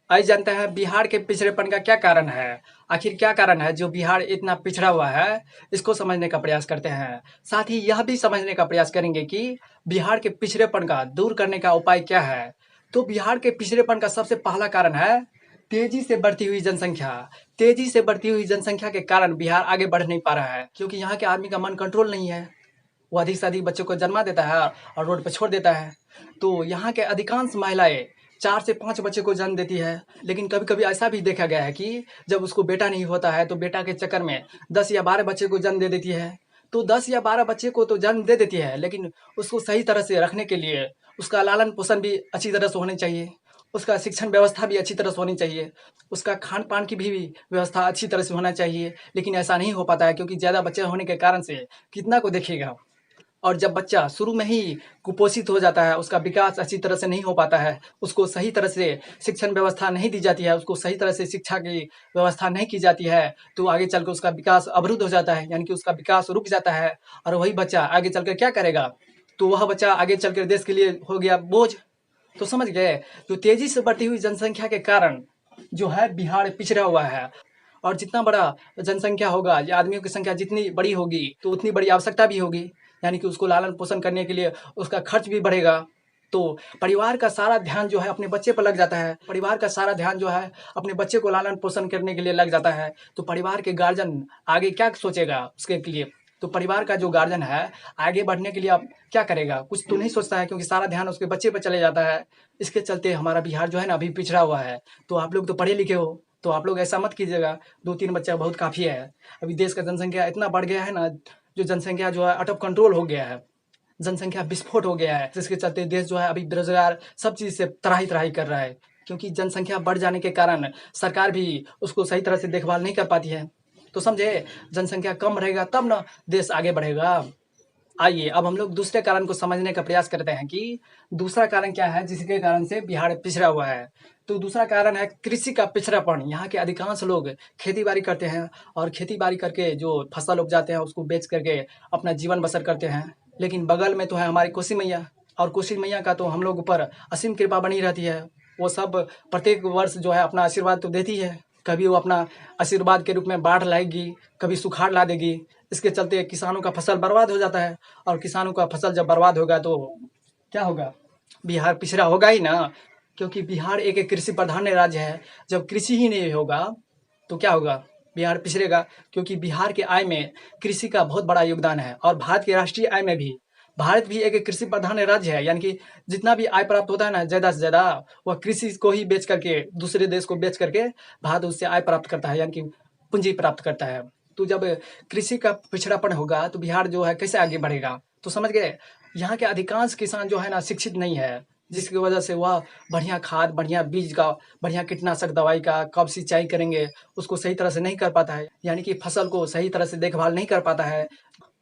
आइए जानते हैं बिहार के पिछड़ेपन का क्या कारण है। आखिर क्या कारण है जो बिहार इतना पिछड़ा हुआ है, इसको समझने का प्रयास करते हैं। साथ ही यह भी समझने का प्रयास करेंगे कि बिहार के पिछड़ेपन का दूर करने का उपाय क्या है। तो बिहार के पिछड़ेपन का सबसे पहला कारण है तेजी से बढ़ती हुई जनसंख्या। तेजी से बढ़ती हुई जनसंख्या के कारण बिहार आगे बढ़ नहीं पा रहा है, क्योंकि यहाँ के आदमी का मन कंट्रोल नहीं है। वो अधिक से अधिक बच्चों को जन्मा देता है और रोड पर छोड़ देता है। तो यहाँ के अधिकांश महिलाएं 4 से 5 बच्चे को जन्म देती है। लेकिन कभी कभी ऐसा भी देखा गया है कि जब उसको बेटा नहीं होता है तो बेटा के चक्कर में 10 या 12 बच्चे को जन्म दे देती है। तो 10 या 12 बच्चे को तो जन्म दे देती है, लेकिन उसको सही तरह से रखने के लिए उसका लालन पोषण भी अच्छी तरह से होनी चाहिए। उसका शिक्षण व्यवस्था भी अच्छी तरह से होनी चाहिए। उसका खान पान की भी व्यवस्था अच्छी तरह से होना चाहिए। लेकिन ऐसा नहीं हो पाता है, क्योंकि ज़्यादा बच्चे होने के कारण से कितना को देखेगा। और जब बच्चा शुरू में ही कुपोषित हो जाता है, उसका विकास अच्छी तरह से नहीं हो पाता है, उसको सही तरह से शिक्षण व्यवस्था नहीं दी जाती है, उसको सही तरह से शिक्षा की व्यवस्था नहीं की जाती है, तो आगे चल कर उसका विकास अवरुद्ध हो जाता है, यानी कि उसका विकास रुक जाता है। और वही बच्चा आगे चल कर क्या करेगा? तो वह बच्चा आगे चल कर देश के लिए हो गया बोझ। तो समझ गए, जो तेजी से बढ़ती हुई जनसंख्या के कारण जो है बिहार पिछड़ा हुआ है। और जितना बड़ा जनसंख्या होगा या आदमियों की संख्या जितनी बड़ी होगी तो उतनी बड़ी आवश्यकता भी होगी, यानी कि उसको लालन पोषण करने के लिए उसका खर्च भी बढ़ेगा। तो परिवार का सारा ध्यान जो है अपने बच्चे पर लग जाता है। परिवार का सारा ध्यान जो है अपने बच्चे को लालन पोषण करने के लिए लग जाता है। तो परिवार के गार्जियन आगे क्या सोचेगा उसके लिए? तो परिवार का जो गार्जियन है आगे बढ़ने के लिए अब क्या करेगा? कुछ तो नहीं सोचता है, क्योंकि सारा ध्यान उसके बच्चे पर चले जाता है। इसके चलते हमारा बिहार जो है ना अभी पिछड़ा हुआ है। तो आप लोग तो पढ़े लिखे हो, तो आप लोग ऐसा मत कीजिएगा। 2-3 बच्चा बहुत काफ़ी है। अभी देश का जनसंख्या इतना बढ़ गया है ना, जो जनसंख्या जो है आउट ऑफ कंट्रोल हो गया है। जनसंख्या विस्फोट हो गया है, जिसके चलते देश जो है अभी बेरोजगार सब चीज़ से त्राही-त्राही कर रहा है। क्योंकि जनसंख्या बढ़ जाने के कारण सरकार भी उसको सही तरह से देखभाल नहीं कर पाती है। तो समझे, जनसंख्या कम रहेगा तब ना देश आगे बढ़ेगा। आइए अब हम लोग दूसरे कारण को समझने का प्रयास करते हैं कि दूसरा कारण क्या है जिसके कारण से बिहार पिछड़ा हुआ है। तो दूसरा कारण है कृषि का पिछड़ापन। यहाँ के अधिकांश लोग खेती बाड़ी करते हैं और खेती बाड़ी करके जो फसल उपजाते हैं उसको बेच करके अपना जीवन बसर करते हैं। लेकिन बगल में तो है हमारी कोसी मैया, और कोसी मैया का तो हम लोग ऊपर असीम कृपा बनी रहती है। वो सब प्रत्येक वर्ष जो है अपना आशीर्वाद तो देती है। कभी वो अपना आशीर्वाद के रूप में बाढ़ लाएगी, कभी सुखाड़ ला देगी। इसके चलते किसानों का फसल बर्बाद हो जाता है। और किसानों का फसल जब बर्बाद होगा तो क्या होगा? बिहार पिछड़ा होगा ही ना, क्योंकि बिहार एक कृषि प्रधान राज्य है। जब कृषि ही नहीं होगा तो क्या होगा? बिहार पिछड़ेगा, क्योंकि बिहार के आय में कृषि का बहुत बड़ा योगदान है। और भारत की राष्ट्रीय आय में भी भारत भी एक कृषि प्रधान राज्य है, यानी कि जितना भी आय प्राप्त होता है ना ज़्यादा से ज़्यादा वह कृषि को ही बेच करके दूसरे देश को बेच करके भारत उससे आय प्राप्त करता है, यानी कि पूंजी प्राप्त करता है। तो जब कृषि का पिछड़ापन होगा तो बिहार जो है कैसे आगे बढ़ेगा? तो समझ गए, यहाँ के अधिकांश किसान जो है ना शिक्षित नहीं है, जिसकी वजह से वह बढ़िया खाद, बढ़िया बीज का, बढ़िया कीटनाशक दवाई का कब सिंचाई करेंगे उसको सही तरह से नहीं कर पाता है, यानी कि फसल को सही तरह से देखभाल नहीं कर पाता है।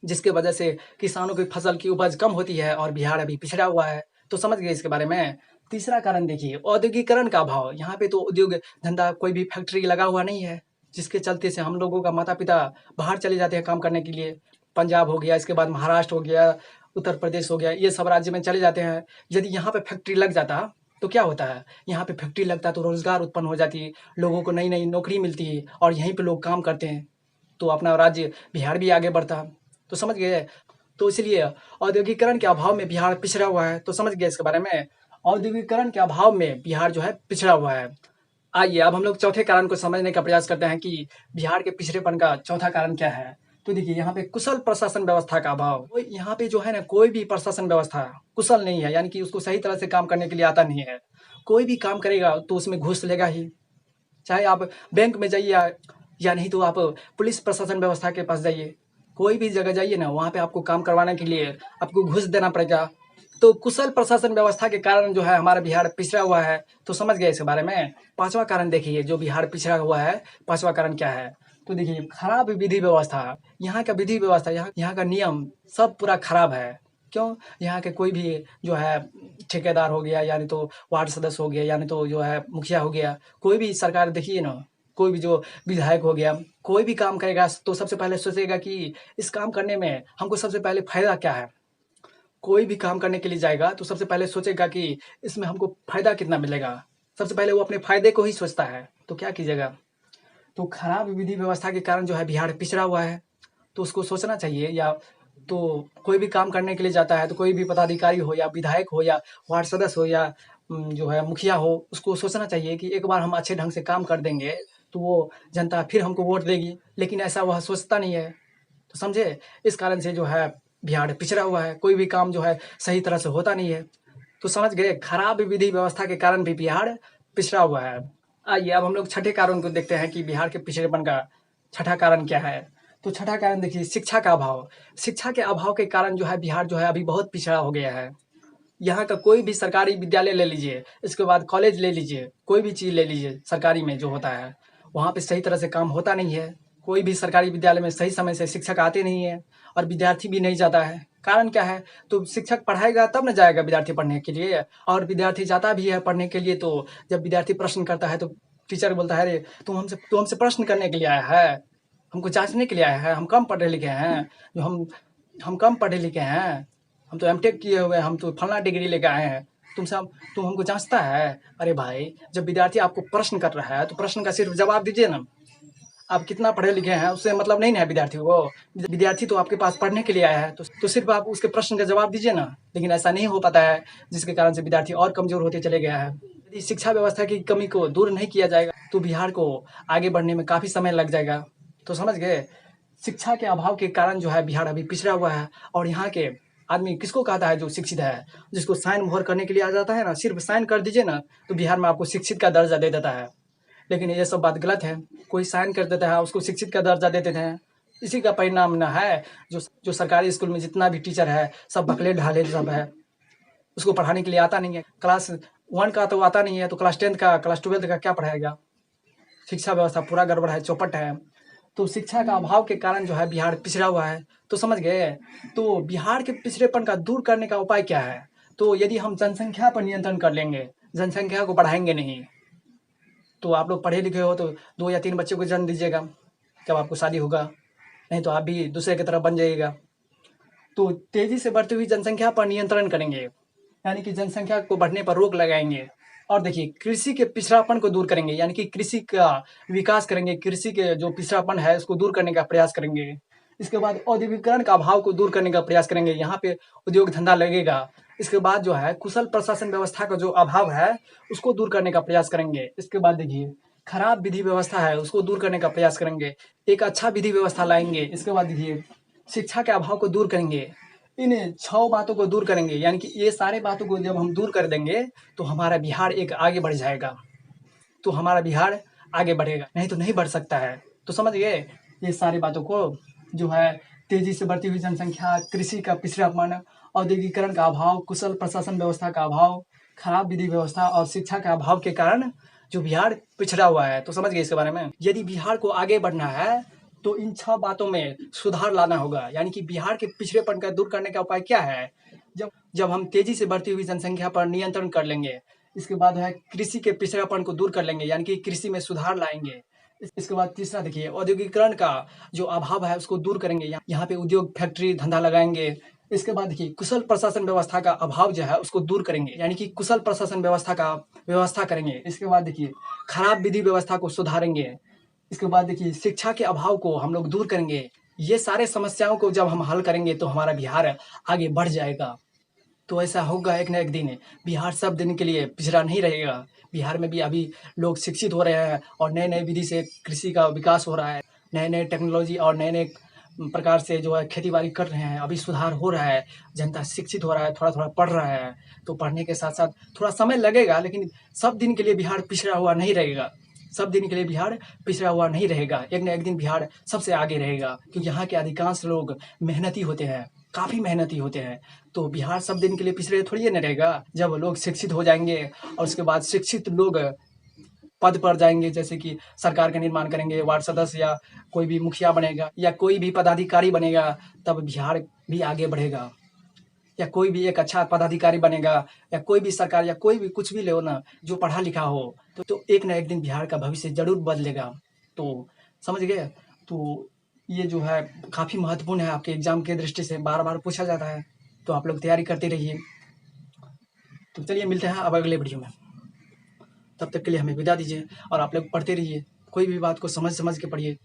जिसकी वजह से किसानों की फसल की उपज कम होती है और बिहार अभी पिछड़ा हुआ है। तो समझ गए इसके बारे में। तीसरा कारण देखिए, औद्योगिकरण का अभाव। यहाँ पे तो उद्योग धंधा कोई भी फैक्ट्री लगा हुआ नहीं है, जिसके चलते से हम लोगों का माता पिता बाहर चले जाते हैं काम करने के लिए। पंजाब हो गया, इसके बाद महाराष्ट्र हो गया, उत्तर प्रदेश हो गया, ये सब राज्य में चले जाते हैं। यदि यहाँ पे फैक्ट्री लग जाता तो क्या होता है? यहाँ पे फैक्ट्री लगता तो रोजगार उत्पन्न हो जाती, लोगों को नई नई नौकरी मिलती और यहीं पे लोग काम करते हैं, तो अपना राज्य बिहार भी आगे बढ़ता। तो समझ गए। तो इसलिए औद्योगिकरण के अभाव में बिहार पिछड़ा हुआ है। तो समझ गए इसके बारे में। औद्योगिकरण के अभाव में बिहार जो है पिछड़ा हुआ है। आइए अब हम लोग चौथे कारण को समझने का प्रयास करते हैं कि बिहार के पिछड़ेपन का चौथा कारण क्या है। तो देखिए, यहाँ पे कुशल प्रशासन व्यवस्था का अभाव। यहाँ पे जो है ना कोई भी प्रशासन व्यवस्था कुशल नहीं है, यानी कि उसको सही तरह से काम करने के लिए आता नहीं है। कोई भी काम करेगा तो उसमें घूस लेगा ही। चाहे आप बैंक में जाइए या नहीं तो आप पुलिस प्रशासन व्यवस्था के पास जाइए। कोई भी जगह जाइए ना, वहाँ पे आपको काम करवाने के लिए आपको घूस देना पड़ेगा। तो कुशल प्रशासन व्यवस्था के कारण जो है हमारा बिहार पिछड़ा हुआ है। तो समझ गए इसके बारे में। पांचवा कारण देखिए, जो बिहार पिछड़ा हुआ है, पांचवा कारण क्या है? तो देखिए, खराब विधि व्यवस्था। यहाँ का विधि व्यवस्था, यहाँ का नियम सब पूरा खराब है। क्यों? यहाँ के कोई भी जो है ठेकेदार हो गया, यानी तो वार्ड सदस्य हो गया, यानी तो जो है मुखिया हो गया, कोई भी सरकार देखिए ना, कोई भी जो विधायक हो गया, कोई भी काम करेगा तो सबसे पहले सोचेगा कि इस काम करने में हमको सबसे पहले फायदा क्या है। कोई भी काम करने के लिए जाएगा तो सबसे पहले सोचेगा कि इसमें हमको फायदा कितना मिलेगा। सबसे पहले वो अपने फायदे को ही सोचता है। तो क्या कीजिएगा? तो खराब विधि व्यवस्था के कारण जो है बिहार पिछड़ा हुआ है, तो उसको सोचना चाहिए। या तो कोई भी काम करने के लिए जाता है तो कोई भी पदाधिकारी हो या विधायक हो या वार्ड सदस्य हो या जो है मुखिया हो, उसको सोचना चाहिए कि एक बार हम अच्छे ढंग से काम कर देंगे तो वो जनता फिर हमको वोट देगी। लेकिन ऐसा वह सोचता नहीं है। तो समझे? इस कारण से जो है बिहार पिछड़ा हुआ है, कोई भी काम जो है सही तरह से होता नहीं है। तो समझ गए, खराब विधि व्यवस्था के कारण भी बिहार पिछड़ा हुआ है। आइए अब हम लोग छठे कारण को देखते हैं कि बिहार के पिछड़ेपन का छठा कारण क्या है। तो छठा कारण देखिए, शिक्षा का अभाव। शिक्षा के अभाव के कारण जो है बिहार जो है अभी बहुत पिछड़ा हो गया है। यहाँ का कोई भी सरकारी विद्यालय ले लीजिए, इसके बाद कॉलेज ले लीजिए, कोई भी चीज़ ले लीजिए सरकारी में जो होता है, वहाँ पे सही तरह से काम होता नहीं है। कोई भी सरकारी विद्यालय में सही समय से शिक्षक आते नहीं है और विद्यार्थी भी नहीं जाता है। कारण क्या है? तो शिक्षक पढ़ाएगा तब ना जाएगा विद्यार्थी पढ़ने के लिए, और विद्यार्थी जाता भी है पढ़ने के लिए तो जब विद्यार्थी प्रश्न करता है तो टीचर बोलता है, अरे तू हमसे प्रश्न करने के लिए आया है, हमको जाँचने के लिए आया है, हम कम पढ़े लिखे हैं, जो हम कम पढ़े लिखे हैं, हम तो एमटेक किए हुए हैं, हम तो फलाना डिग्री लेके आए हैं, तुम हमको जाँचता है। अरे भाई, जब विद्यार्थी आपको प्रश्न कर रहा है तो प्रश्न का सिर्फ जवाब दीजिए ना। आप कितना पढ़े लिखे हैं उससे मतलब नहीं ना है विद्यार्थी को। विद्यार्थी तो आपके पास पढ़ने के लिए आया है तो सिर्फ आप उसके प्रश्न का जवाब दीजिए ना। लेकिन ऐसा नहीं हो पाता है, जिसके कारण से विद्यार्थी और कमज़ोर होते चले गया है। यदि शिक्षा व्यवस्था की कमी को दूर नहीं किया जाएगा तो बिहार को आगे बढ़ने में काफ़ी समय लग जाएगा। तो समझ गए, शिक्षा के अभाव के कारण जो है बिहार अभी पिछड़ा हुआ है। और यहाँ के आदमी किसको कहता है जो शिक्षित है? जिसको साइन मोहर करने के लिए आ जाता है ना, सिर्फ साइन कर दीजिए ना तो बिहार में आपको शिक्षित का दर्जा दे देता है। लेकिन ये सब बात गलत है। कोई साइन कर देता है उसको शिक्षित का दर्जा दे देते हैं। इसी का परिणाम ना है जो सरकारी स्कूल में जितना भी टीचर है सब बकले ढाले सब है। उसको पढ़ाने के लिए आता नहीं है। क्लास 1 का तो आता नहीं है तो क्लास 10 का, क्लास 12 का क्या पढ़ाएगा? शिक्षा व्यवस्था पूरा गड़बड़ है, चौपट है। तो शिक्षा का अभाव के कारण जो है बिहार पिछड़ा हुआ है। तो समझ गए? तो बिहार के पिछड़ेपन का दूर करने का उपाय क्या है? तो यदि हम जनसंख्या पर नियंत्रण कर लेंगे, जनसंख्या को बढ़ाएँगे नहीं, तो आप लोग पढ़े लिखे हो तो 2 या 3 बच्चे को जन्म दीजिएगा, जब आपको शादी होगा, नहीं तो आप भी दूसरे की तरह बन जाइएगा। तो तेज़ी से बढ़ती हुई जनसंख्या पर नियंत्रण करेंगे, यानी कि जनसंख्या को बढ़ने पर रोक लगाएँगे। और देखिए, कृषि के पिछड़ापन को दूर करेंगे, यानी कि कृषि का विकास करेंगे, कृषि के जो पिछड़ापन है उसको दूर करने का प्रयास करेंगे। इसके बाद औद्योगिकरण का अभाव को दूर करने का प्रयास करेंगे, यहाँ पे उद्योग धंधा लगेगा। इसके बाद जो है कुशल प्रशासन व्यवस्था का जो अभाव है उसको दूर करने का प्रयास करेंगे। इसके बाद देखिए, खराब विधि व्यवस्था है उसको दूर करने का प्रयास करेंगे, एक अच्छा विधि व्यवस्था लाएँगे। इसके बाद देखिए, शिक्षा के अभाव को दूर करेंगे। इन 6 बातों को दूर करेंगे, यानी कि ये सारे बातों को जब हम दूर कर देंगे तो हमारा बिहार एक आगे बढ़ जाएगा। तो हमारा बिहार आगे बढ़ेगा, नहीं तो नहीं बढ़ सकता है। तो समझ गए, ये सारी बातों को जो है तेज़ी से बढ़ती हुई जनसंख्या, कृषि का पिछड़ापन, औद्योगिकरण का अभाव, कुशल प्रशासन व्यवस्था का अभाव, खराब विधि व्यवस्था और शिक्षा के अभाव के कारण जो बिहार पिछड़ा हुआ है। तो समझ गए इसके बारे में। यदि बिहार को आगे बढ़ना है तो इन 6 बातों में सुधार लाना होगा, यानी कि बिहार के पिछड़ेपन का दूर करने का उपाय क्या है? जब जब हम तेज़ी से बढ़ती हुई जनसंख्या पर नियंत्रण कर लेंगे, इसके बाद है कृषि के पिछड़ापन को दूर कर लेंगे, यानी कि कृषि में सुधार लाएँगे। इसके बाद तीसरा देखिए, औद्योगिकरण का जो अभाव है उसको दूर करेंगे, यहाँ पे उद्योग, फैक्ट्री, धंधा लगाएँगे। इसके बाद देखिए, कुशल प्रशासन व्यवस्था का अभाव जो है उसको दूर करेंगे, यानी कि कुशल प्रशासन व्यवस्था का व्यवस्था करेंगे। इसके बाद देखिए, खराब विधि व्यवस्था को सुधारेंगे। इसके बाद देखिए, शिक्षा के अभाव को हम लोग दूर करेंगे। ये सारे समस्याओं को जब हम हल करेंगे तो हमारा बिहार आगे बढ़ जाएगा। तो ऐसा होगा एक ना एक दिन, बिहार सब दिन के लिए पिछड़ा नहीं रहेगा। बिहार में भी अभी लोग शिक्षित हो रहे हैं और नए-नए विधि से कृषि का विकास हो रहा है। नए-नए टेक्नोलॉजी और नए-नए प्रकार से जो है खेती-बाड़ी कर रहे हैं, अभी सुधार हो रहा है। जनता शिक्षित हो रहा है, थोड़ा-थोड़ा पढ़ रहा है। तो पढ़ने के साथ-साथ थोड़ा समय लगेगा, लेकिन सब दिन के लिए बिहार पिछड़ा हुआ नहीं रहेगा। सब दिन के लिए बिहार पिछड़ा हुआ नहीं रहेगा। एक ना एक दिन बिहार सबसे आगे रहेगा, क्योंकि यहाँ के अधिकांश लोग मेहनती होते हैं, काफ़ी मेहनती होते हैं। तो बिहार सब दिन के लिए पिछड़े थोड़ी ना रहेगा। जब लोग शिक्षित हो जाएँगे और उसके बाद शिक्षित लोग पद पर जाएँगे, जैसे कि सरकार का निर्माण करेंगे, वार्ड सदस्य या कोई भी मुखिया बनेगा या कोई भी पदाधिकारी बनेगा, तब बिहार भी आगे बढ़ेगा। या कोई भी एक अच्छा पदाधिकारी बनेगा या कोई भी सरकार या कोई भी कुछ भी लो ना, जो पढ़ा लिखा हो, तो एक ना एक दिन बिहार का भविष्य ज़रूर बदलेगा। तो समझ गए? तो ये जो है काफ़ी महत्वपूर्ण है, आपके एग्ज़ाम के दृष्टि से बार-बार पूछा जाता है। तो आप लोग तैयारी करते रहिए। तो चलिए मिलते हैं अब अगले वीडियो में। तब तक के लिए हमें विदा दीजिए और आप लोग पढ़ते रहिए। कोई भी बात को समझ समझ के पढ़िए।